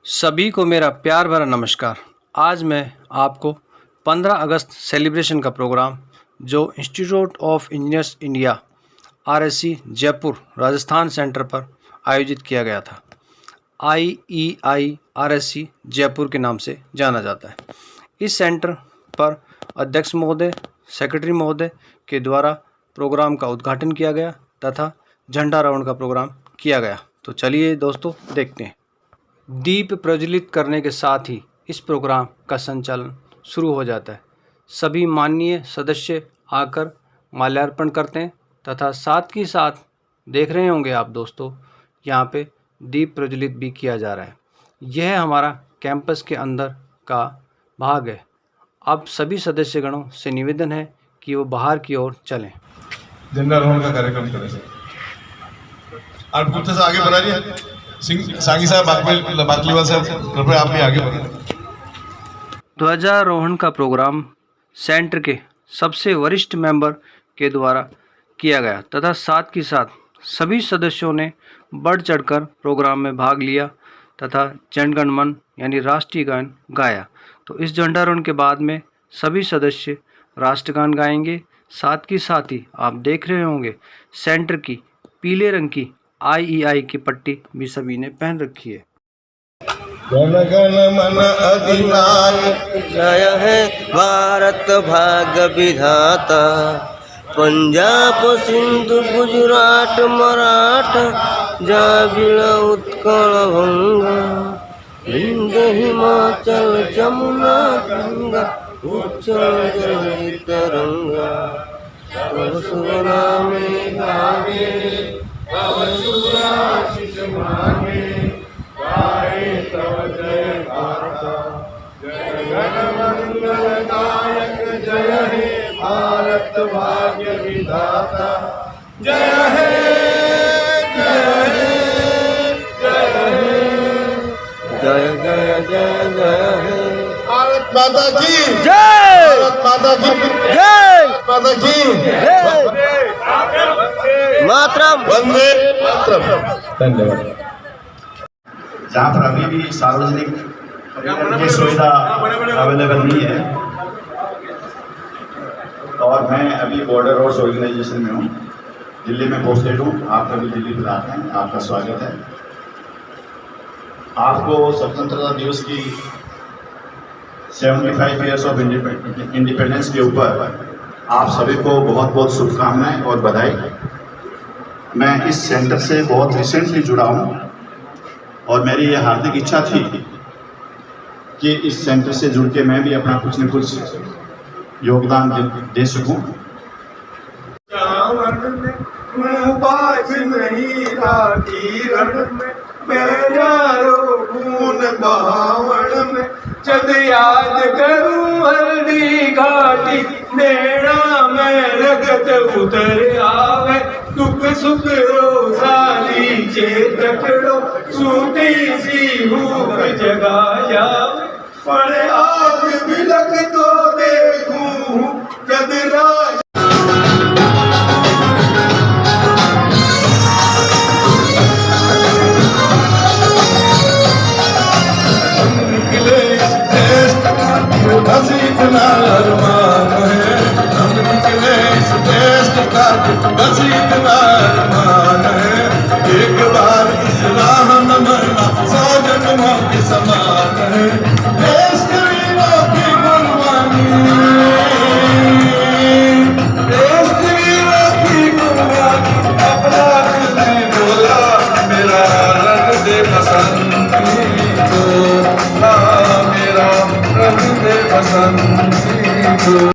सभी को मेरा प्यार भरा नमस्कार। आज मैं आपको 15 अगस्त सेलिब्रेशन का प्रोग्राम जो institute of engineers India RSC Jaipur Rajasthan centre पर आयोजित किया गया था। IEI आरएससी जयपुर के नाम से जाना जाता है। इस सेंटर पर अध्यक्ष महोदय, सेक्रेटरी महोदय के द्वारा प्रोग्राम का उद्घाटन किया गया तथा झंडारोहण का प्रोग्राम किया गया। तो चलिए दोस्तों देखते हैं। दीप प्रज्वलित करने के साथ ही इस प्रोग्राम का संचालन शुरू हो जाता है। सभी माननीय सदस्य आकर माल्यार्पण करते हैं तथा साथ ही साथ देख रहे होंगे आप दोस्तों, यहाँ पे दीप प्रज्वलित भी किया जा रहा है। यह हमारा कैंपस के अंदर का भाग है। अब सभी सदस्यगणों से निवेदन है कि वो बाहर की ओर चलें। झंडारोहण का कार्यक्रम करें सर। आप कुछ से आगे बढ़ाइए। सांगी साहब, बाकलीवाल साहब, कृपया आप भी आगे बढ़ें। ध्वजारोहण का प्रोग्राम सेंटर के सबसे वरिष्ठ मेंबर के द्वारा किया गया तथा साथ ही साथ सभी सदस्यों ने बढ़ चढ़कर प्रोग्राम में भाग लिया तथा जनगण मन यानी राष्ट्रीय गान गाया। तो इस झंडारोहण के बाद में सभी सदस्य राष्ट्रगान गाएंगे। साथ ही आप देख रहे होंगे सेंटर की पीले रंग की IEI की पट्टी भी सभी ने पहन रखी है। गण गण मन अधिनायक जय है भारत भाग्य विधाता, पंजाब सिंधु गुजरात मराठा, द्राविड़ उत्कल गंगा, विंध्य हिमाचल जमुना गंगा, उच्चल जल तरंगा, तब शुभ नाम गावे, तब शुभ आशीष मांगे, गाए तब जय भारत, जय गण मंगलदायक, जय हे भारत भाग्य विधाता, जय हे जय हे जय हे जय जय जय जय हे भारत माता की जय, भारत माता की जय, माता की जय, मातरम, वंदे मातरम। धन्यवाद। जहाँ पर अभी भी सार्वजनिक ये सुविधा अवेलेबल नहीं है और मैं अभी बॉर्डर रोड्स ऑर्गेनाइजेशन में हूँ, दिल्ली में पोस्टेड हूँ। आप कभी दिल्ली पर आते हैं, आपका स्वागत है। आपको स्वतंत्रता दिवस की 75 ईयर्स ऑफ इंडिपेंडेंस के ऊपर आप सभी को बहुत बहुत शुभकामनाएं और बधाई। मैं इस सेंटर से बहुत रिसेंटली जुड़ा हूँ और मेरी ये हार्दिक इच्छा थी कि इस सेंटर से जुड़ के मैं भी अपना कुछ न कुछ योगदान दे सकूं। जद याद करूं हल्दी घाटी, नेड़ा में रगत उतर आवे, दुख सुख रोजाली चेत करो, सूती सी भूख जगा जावे, पर आग बिलक तो देखूं जद राज अरमान है, हम निकले इस देश का बस इतना अरमान है, एक बार इस राह में मरना 100 जन्मों के समान है। देश के वीरों की कुर्बानी, देश के वीरों की कुर्बानी, अपना दिल ने बोला मेरा रंग दे बसंती को, मेरा रंग दे बसंती को,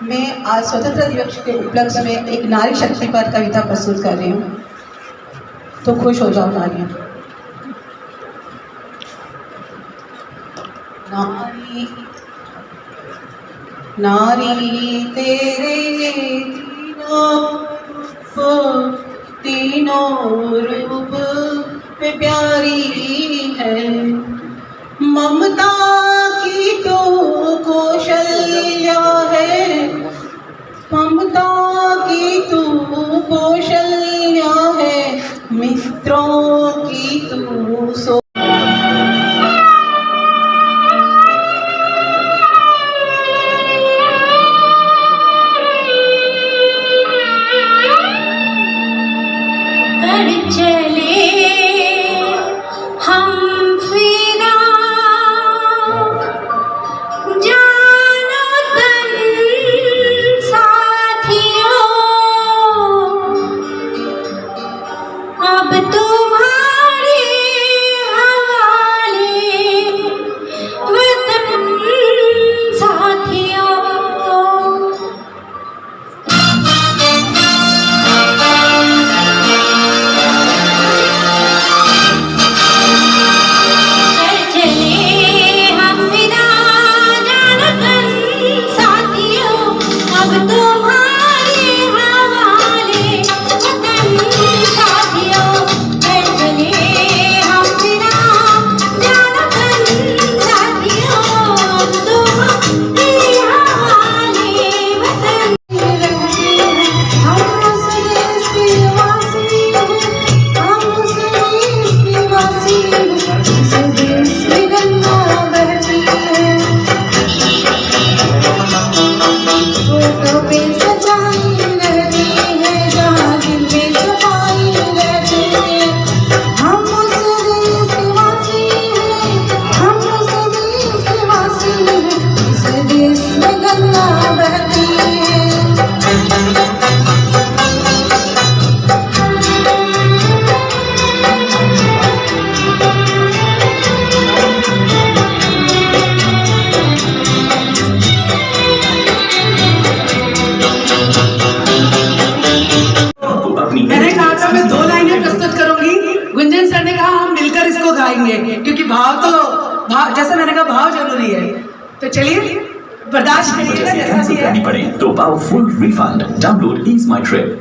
मैं आज स्वतंत्रता दिवस के उपलक्ष्य में एक नारी शक्ति पर कविता प्रस्तुत कर रही हूँ। तो खुश हो जाओ तालियां। नारी नारी तेरे तीनों रूप में प्यारी है, ममता की तो कौशल्या है, ममता की तू कौशल्या है, मित्रों की तू सो। मैंने कहा था मैं 2 लाइनें प्रस्तुत करूंगी, गुंजन सर ने कहा हम मिलकर इसको गाएंगे, क्योंकि भाव जैसे मैंने कहा भाव जरूरी है। तो चलिए बर्दाश्त करिएगा जैसा भी है। पड़े तो पाओ full refund. Download is my trip.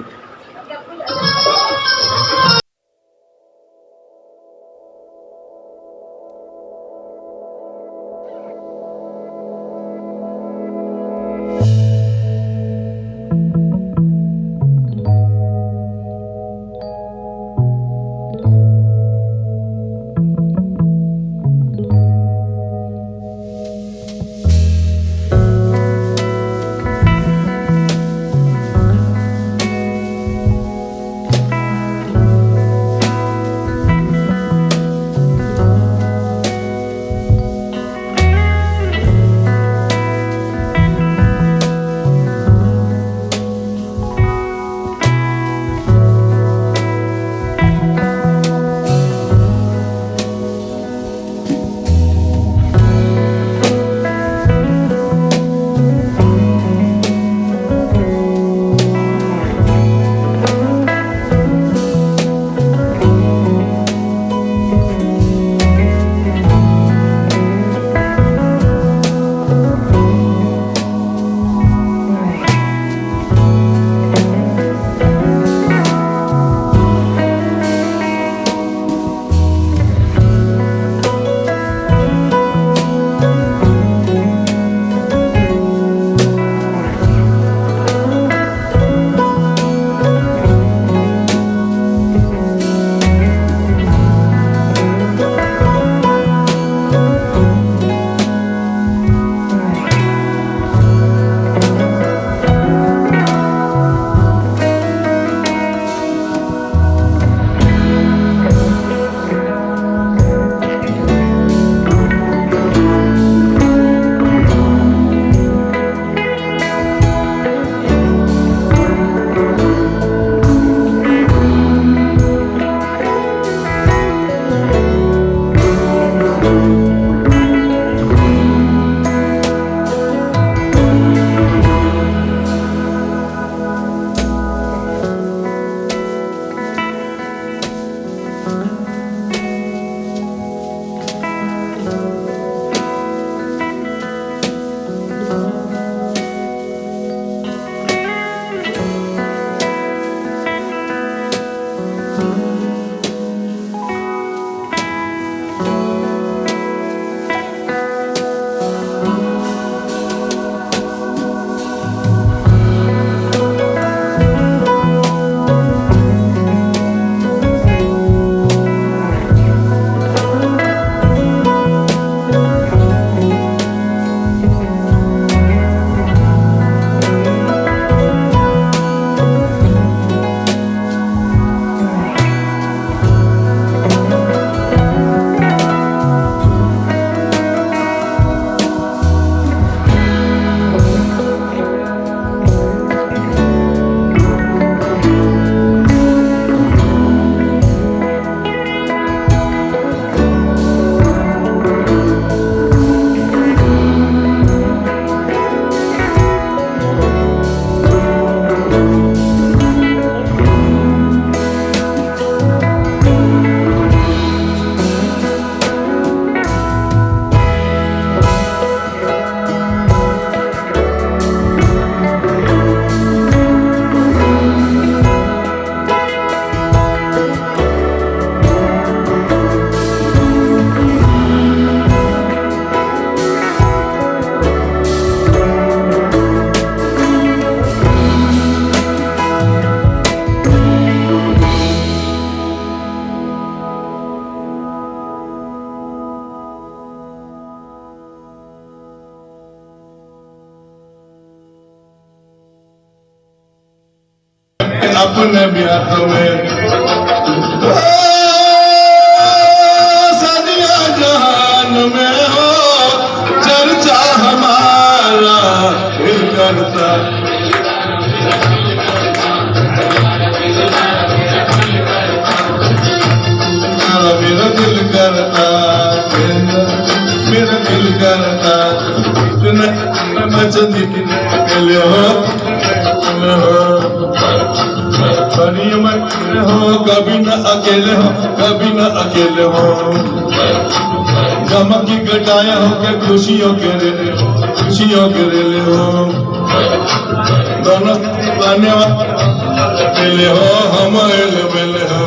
अपने ब्याह में सदिया जहान में हो चर्चा हमारा दिल करता मेरा दिल करता मेरा दिल करता इतना मचंद के लिए हो कभी न अकेले हो कभी न अकेले हो गम की घटाया हो के खुशियों के रेले हो दोनों आने वाले हो हम मिले हो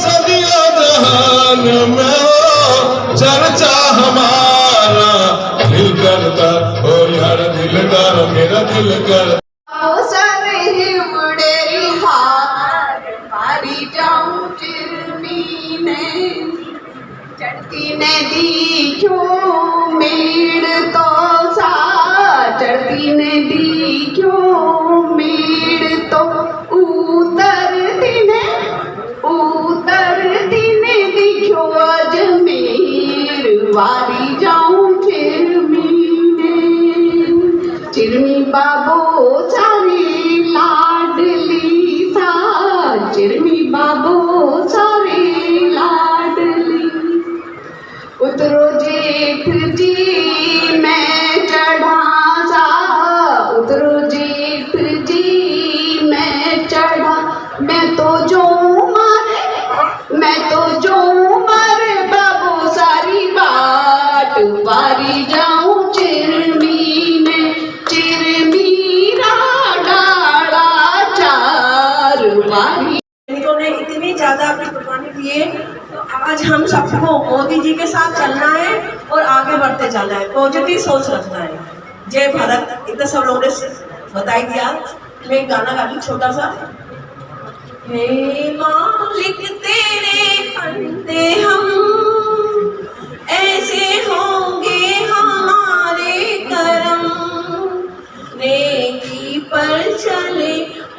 सदिया जहान में हो चर्चा हमारा दिल करता हो यार दिलदार मेरा दिल कर चढ़ती नदी क्यों मेड़ तो सा चढ़ती नदी क्यों मेड़ तो उतरती नदी क्यों अजमेर वारी जाऊं चिरमी बाबो सारे लाडली सा चिरमी बाबो सारे लाडली उतरो जेठ जी मैं चढ़ा सा उतरो जेठ जी मैं चढ़ा मैं तो जो मारे बाबू सारी बाट वारी जाऊं चिरमीरा डाला चार वारी ने इतनी ज्यादा अपनी कुर्बानी दिए तो आज हम सबको मोदी जी के साथ चलना है और आगे बढ़ते जाना है, पॉजिटिव सोच रखना है। जय भारत। इतना सब लोगों ने बताई दिया। मैं एक गाना गा दूं छोटा सा। हे मालिक तेरे बंदे हम ऐसे होंगे हमारे करम, नेकी पर चले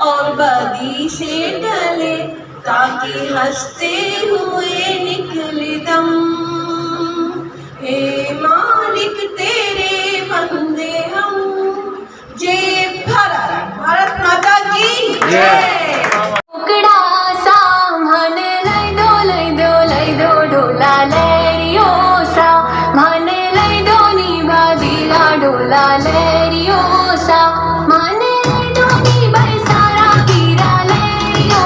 और बदी से डले ताकि हंसते हुए निकले दम। हे मालिक तेरे बंदे हम। जय भारत। भारत माता की जय। डोला लहरियो सा मन लई दोनी बाजीला डोला लहरियो सा मन लई दोनी भाई सारा कीरा लहरियो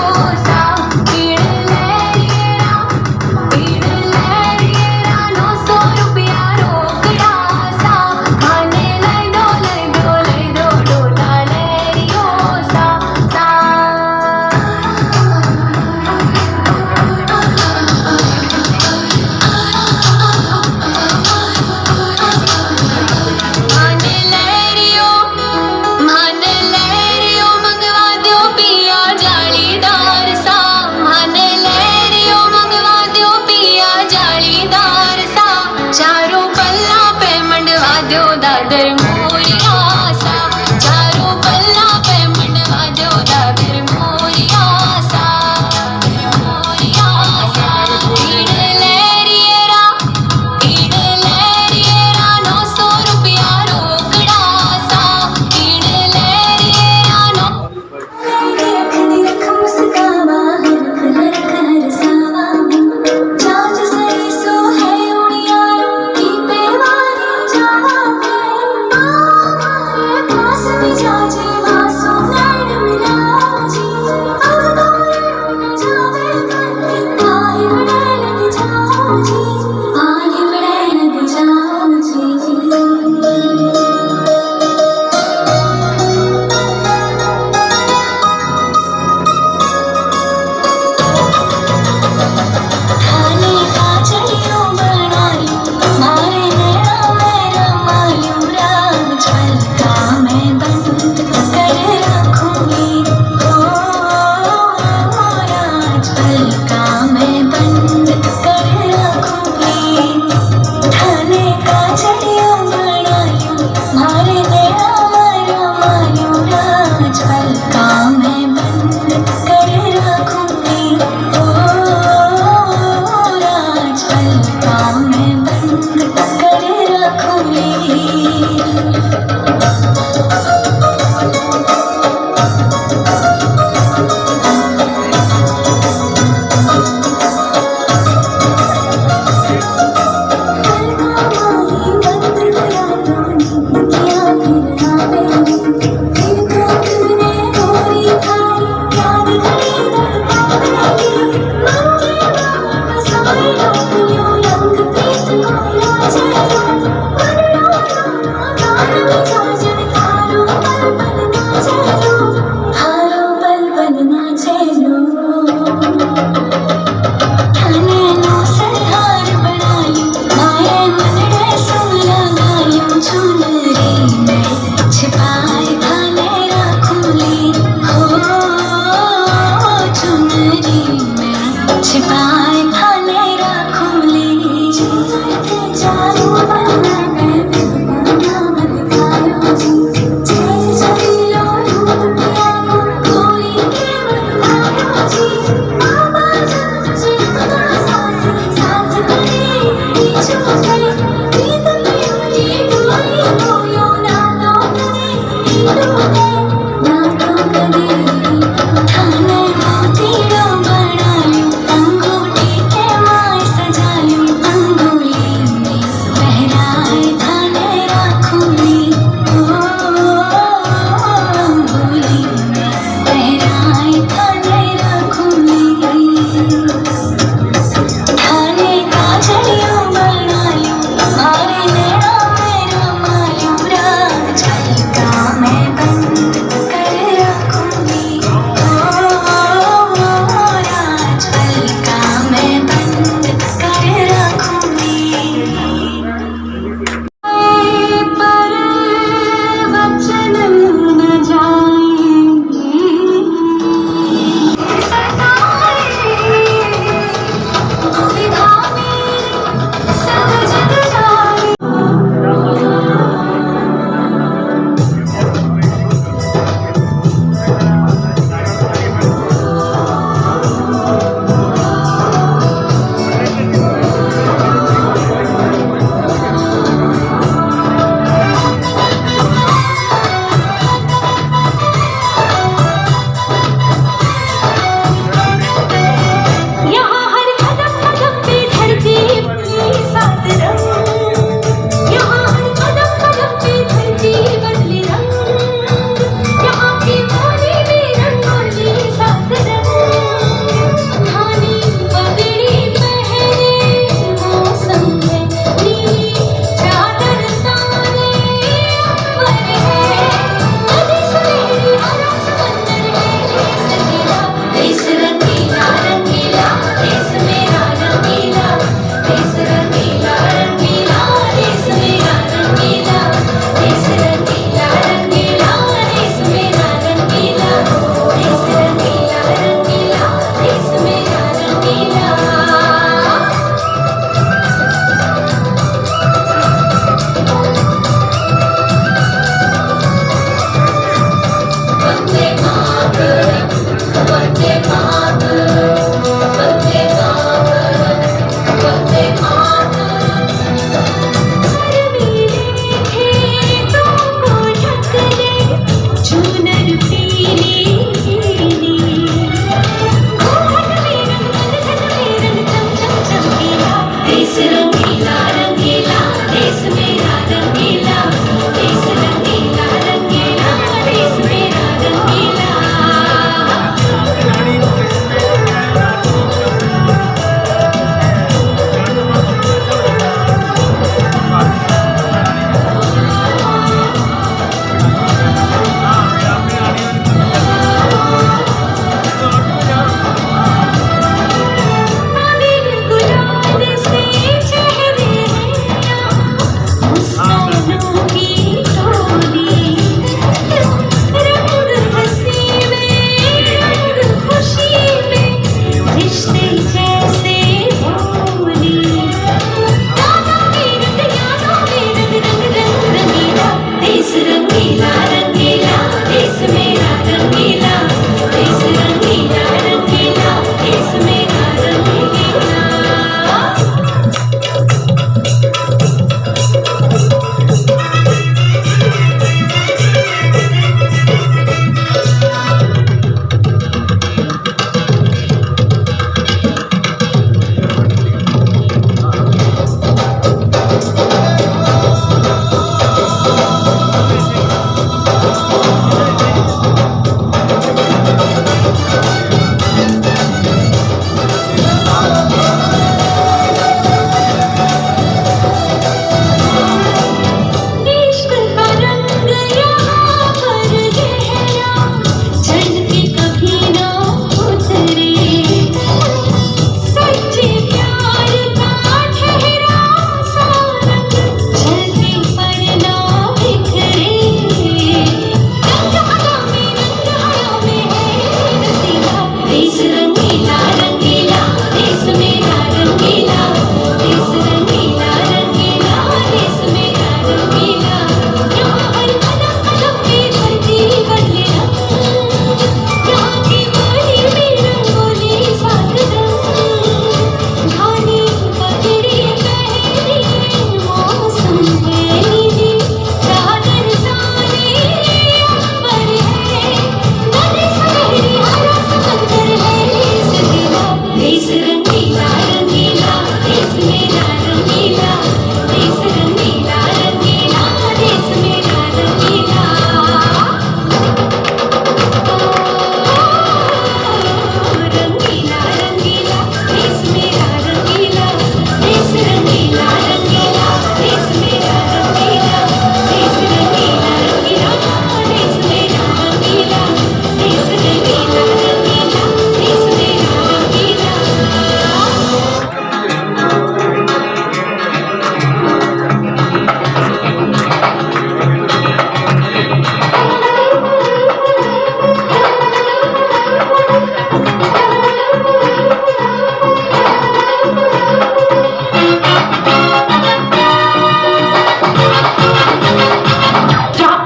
छिपाए थाने राखूंली जानो बना मैं नाम लिखायो जी जय जलियो रूप किया कोई के बनायो जी बाबा जब तुझे खुदा साथ साथ करे पीछू करे प्रीत प्रियोरी डोरी बोयो ना तो करे डूबे ना तो करे थाने मोतीड़ो बनायो अंगूठा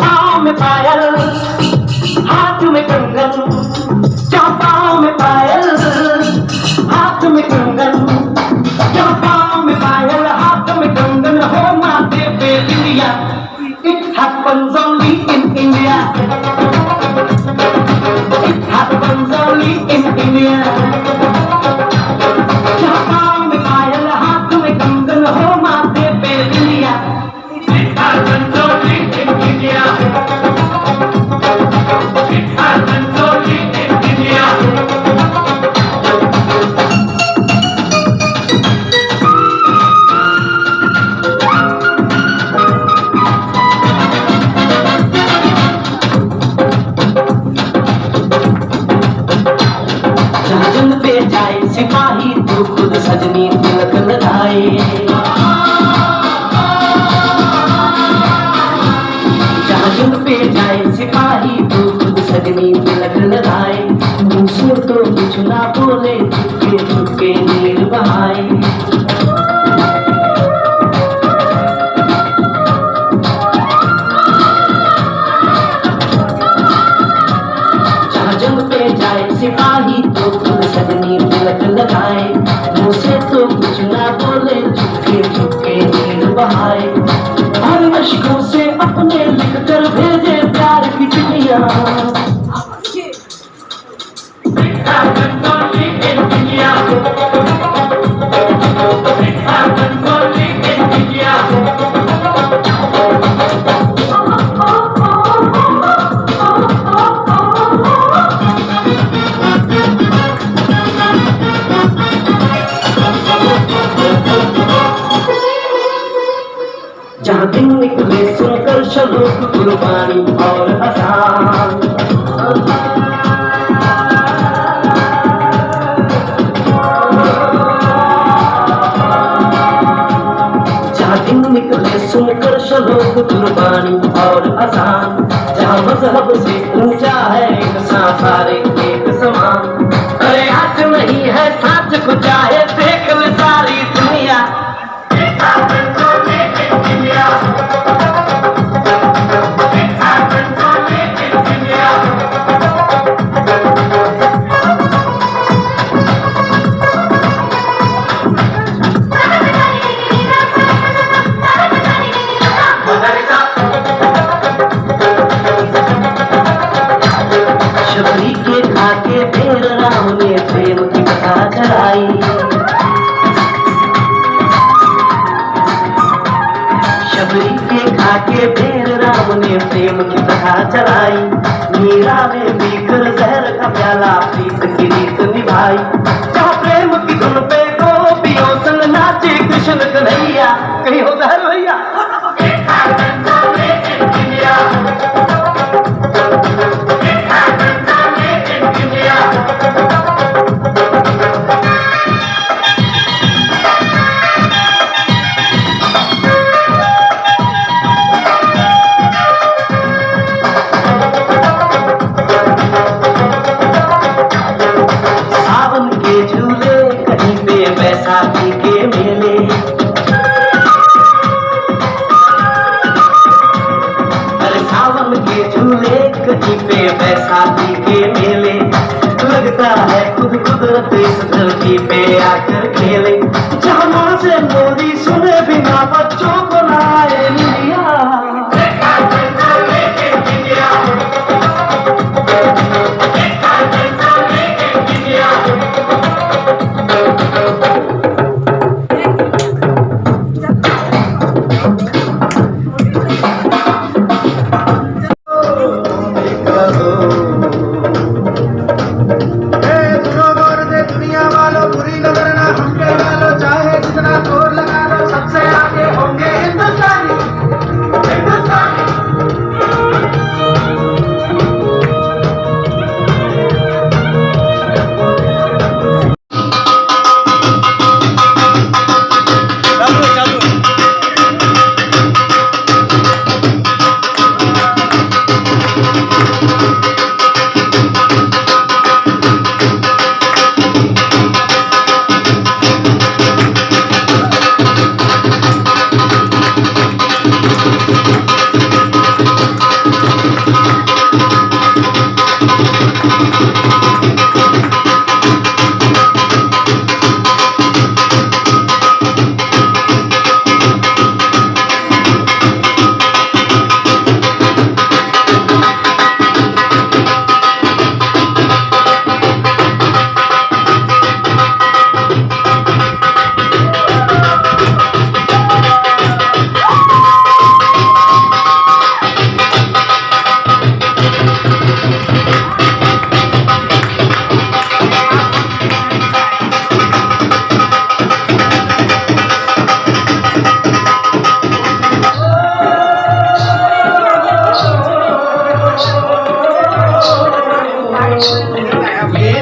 पाँव में पायल हाथ में कंगन, पाँव में पायल हाथ में कंगन, पाँव में पायल हाथ में कंगन हो माथे पे बिंदिया। It happens only in India. It happens only in India. पाँव में पायल हाथ में कंगन हो माथे पे बिंदिया। It happens only in India. It happens only in India. जंग पे जाए सिपाही तो खुद सजनी तिलक लगाए। जंग पे जाए सिपाही तो खुद सजनी तिलक लगाए। मुझसे तो कुछ ना बोले चुपके चुपके नीर बहाए। जंग पे जाए सिपाही तो खुद सजनी तिलक लगाए। मुझसे तो कुछ ना बोले चुपके चुपके नीर बहाए। हर अश्कों से अपने लिख कर भेजे प्यार की चिट्ठियां। जहाँ दिन निकले सुनकर शलोक कुर्बानी और अजान। जहाँ दिन निकले सुनकर शलोक कुर्बानी और अजान। जहाँ मजहब से ऊंचा है इंसान सारे एक समान। अरे आज नहीं है साथ को चाहे देख ले सारी दुनिया। शबरी के खाके फिर राम ने प्रेम की कथा चलाई। शबरी के खाके फिर राम ने प्रेम की कथा चलाई। मीरा ने पीकर जहर का प्याला प्रीत की रीत निभाई। जहाँ प्रेम की धुन पे गोपियों संग नाचे कृष्ण कन्हैया। कहीं हो जहर भैया। सावन के झूले कहीं पे बैसाखी के मेले। अरे सावन के झूले कहीं पे बैसाखी के मेले। लगता है खुद कुदरत इस धरती पे आकर खेले। जहाँ माँ से मोदी सुने बिना बच्चों को ना आए निया। दुनिया वालों बुरी नजर ना हम पे डालो चाहे जितना जोर लगा लो।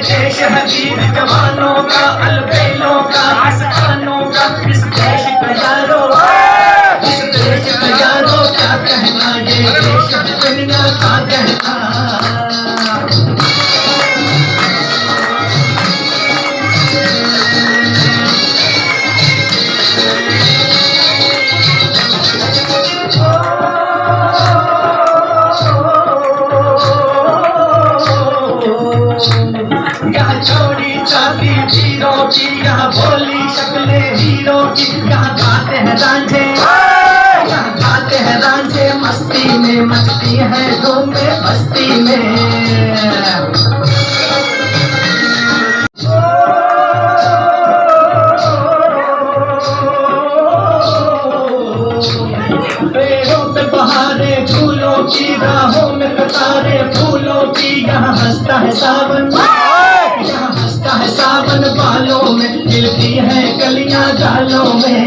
देश है वीर जवानों का, अलबेलों का, आस्तानों का, इस देश का यारो, इस देश का यारो क्या कहना, ये देश है दुनिया का कहना। यहाँ चोरी चांदी हीरों की, यहाँ भोली शक्लें हीरों की, यहाँ गाते हैं रांझे, यहाँ गाते हैं रांझे, मस्ती में मस्ती है धूम में बस्ती में। पेड़ों पे बहारे फूलों की, राहों में कतारे फूलों की, यहाँ हंसता है सावन, यहाँ हंसता है सावन, बालों में खिलती है कलियां डालों में।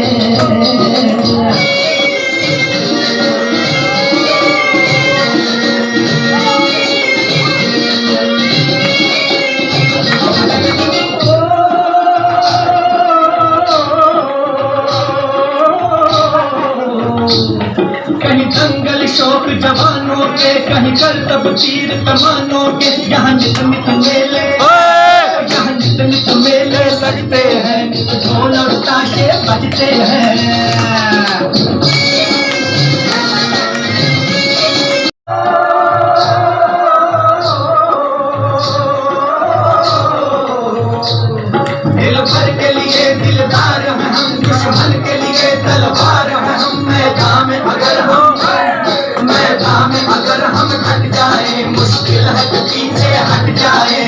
कहीं दंगल शौक जवानों के, कहीं करतब तीर कमानों के, यहाँ नित नित मेले, यहाँ नित नित मेले लगते हैं, नित ढोल और ताशे बजते हैं। दिल भर के लिए दिलदार हैं हम, दुश्मन के लिए तलवार हैं हम, मैदान में अगर हम हट जाए, मुश्किल है तो पीछे हट जाए।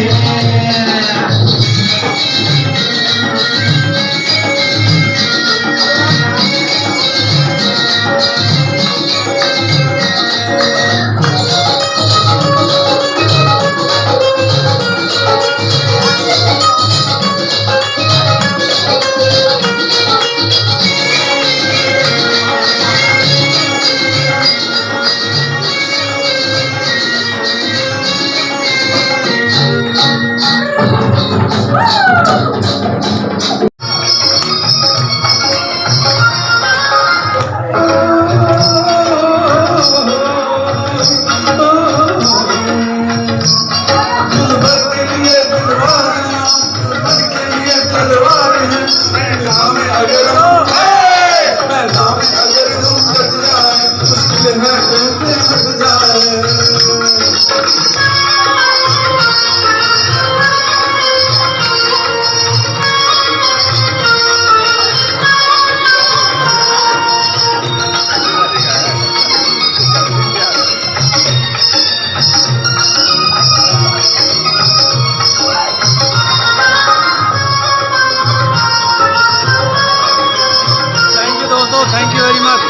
Thank you very much.